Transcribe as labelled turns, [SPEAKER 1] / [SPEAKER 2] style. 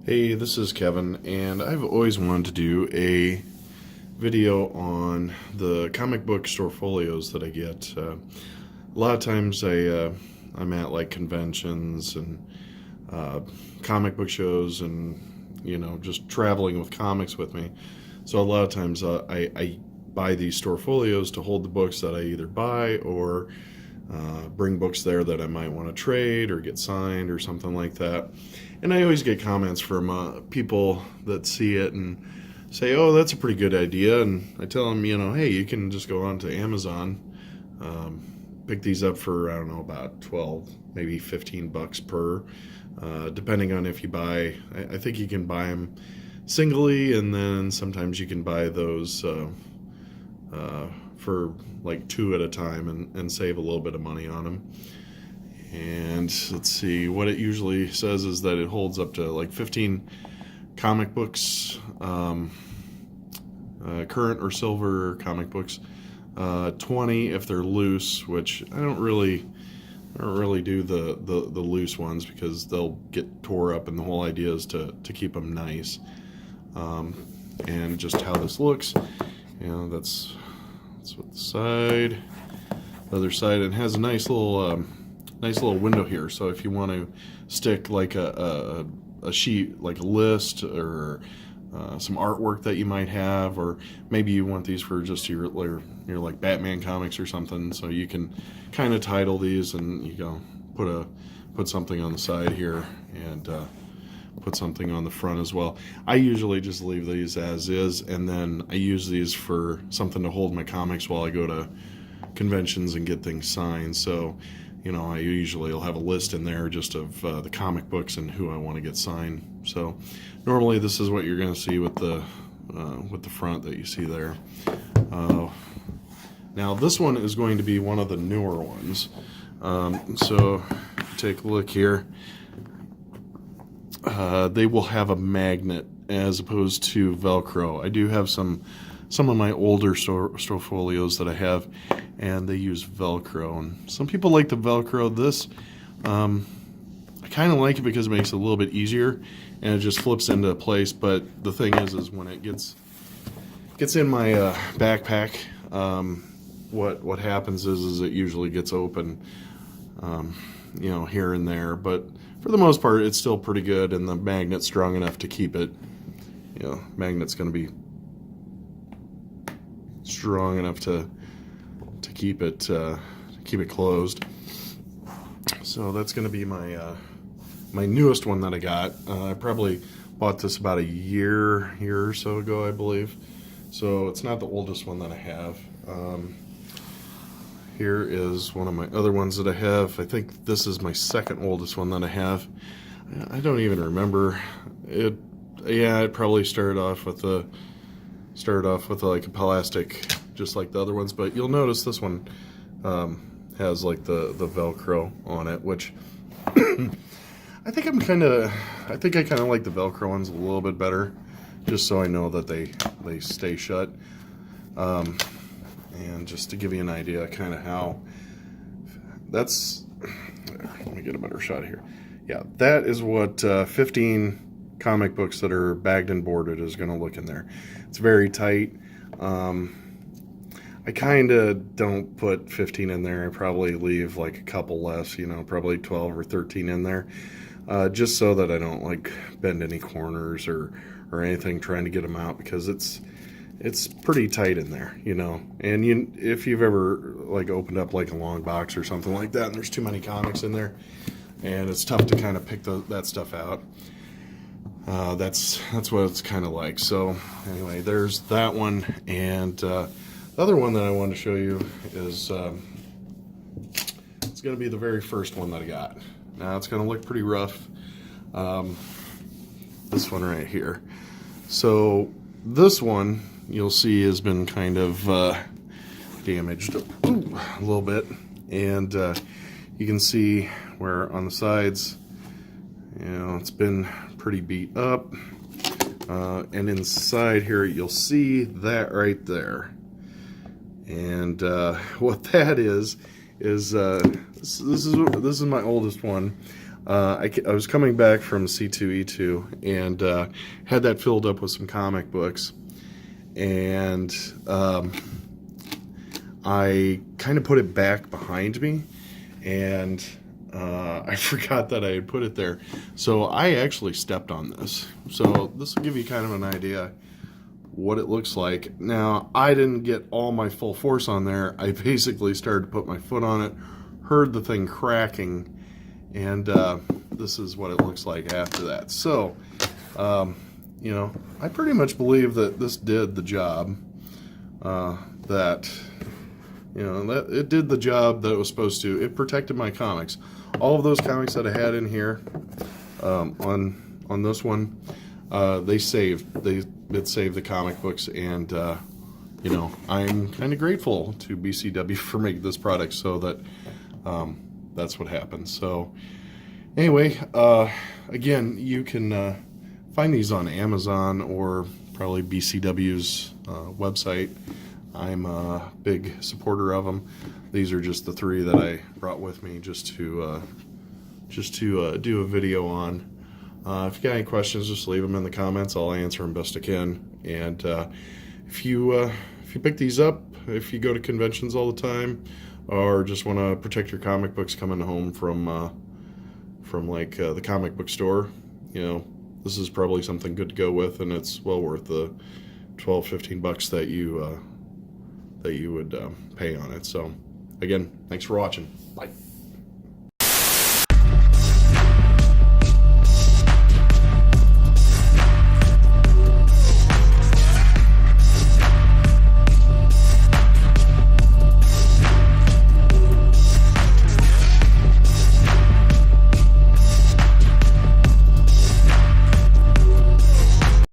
[SPEAKER 1] Hey, this is Kevin, and I've always wanted to do a video on the comic book Stor-Folios that I get. A lot of times I'm at like conventions and comic book shows and, just traveling with comics with me. So a lot of times I buy these Stor-Folios to hold the books that I either buy or bring books there that I might want to trade or get signed or something like that. And I always get comments from people that see it and say, oh, that's a pretty good idea. And I tell them, hey, you can just go on to Amazon, pick these up for, I don't know, about 12, maybe 15 bucks per, depending on if you buy. I think you can buy them singly, and then sometimes you can buy those for like 2 at a time and save a little bit of money on them. And let's see, what it usually says is that it holds up to like 15 comic books, current or silver comic books, 20 if they're loose, which I don't really do the loose ones because they'll get tore up, and the whole idea is to keep them nice. And just how this looks, that's what the other side, and has a nice little window here. So if you want to stick like a sheet, like a list or some artwork that you might have, or maybe you want these for just your like Batman comics or something, so you can kind of title these, and you go put something on the side here and put something on the front as well. I usually just leave these as is, and then I use these for something to hold my comics while I go to conventions and get things signed. So I usually will have a list in there just of the comic books and who I want to get signed. So normally this is what you're going to see with the front that you see there. Now this one is going to be one of the newer ones. So take a look here. They will have a magnet as opposed to Velcro. I do have some of my older Stor-Folios that I have, and they use Velcro. And some people like the Velcro. This, I kind of like it because it makes it a little bit easier, and it just flips into place. But the thing is when it gets in my backpack, what happens is it usually gets open, here and there. But for the most part, it's still pretty good, and the magnet's strong enough to keep it. Magnet's going to be strong enough to keep it closed. So that's going to be my my newest one that I got. I probably bought this about a year or so ago, I believe. So it's not the oldest one that I have. Here is one of my other ones that I have. I think this is my second oldest one that I have. I don't even remember it. Yeah, it probably started off with like a plastic, just like the other ones. But you'll notice this one has like the Velcro on it, which I think I kind of like the Velcro ones a little bit better, just so I know that they stay shut. And just to give you an idea kind of how that's, let me get a better shot here. Yeah, that is what 15 comic books that are bagged and boarded is going to look in there. It's very tight. I kind of don't put 15 in there. I probably leave like a couple less, probably 12 or 13 in there, just so that I don't like bend any corners or anything trying to get them out, because it's pretty tight in there, and if you've ever like opened up like a long box or something like that and there's too many comics in there and it's tough to kind of pick that stuff out, that's what it's kind of like. So anyway, there's that one. And the other one that I wanted to show you is it's going to be the very first one that I got. Now it's going to look pretty rough, this one right here. So this one you'll see has been kind of damaged a little bit, and you can see where on the sides, it's been pretty beat up, and inside here you'll see that right there. And what that is this is my oldest one. I was coming back from C2E2 and had that filled up with some comic books, and I kind of put it back behind me, and I forgot that I had put it there. So I actually stepped on this. So this will give you kind of an idea what it looks like. Now, I didn't get all my full force on there. I basically started to put my foot on it, heard the thing cracking, and this is what it looks like after that. So, you know, I pretty much believe that this did the job, that it did the job that it was supposed to. It protected my comics. All of those comics that I had in here, on this one, it saved the comic books, and you know, I'm kind of grateful to BCW for making this product, so that that's what happened. So anyway, again, you can find these on Amazon or probably BCW's website. I'm a big supporter of them. These are just the 3 that I brought with me just to do a video on. If you got any questions, just leave them in the comments. I'll answer them best I can. And if you pick these up, if you go to conventions all the time, or just want to protect your comic books coming home from like the comic book store, you know, this is probably something good to go with, and it's well worth the $12-15 that you would pay on it. So again, thanks for watching. Bye.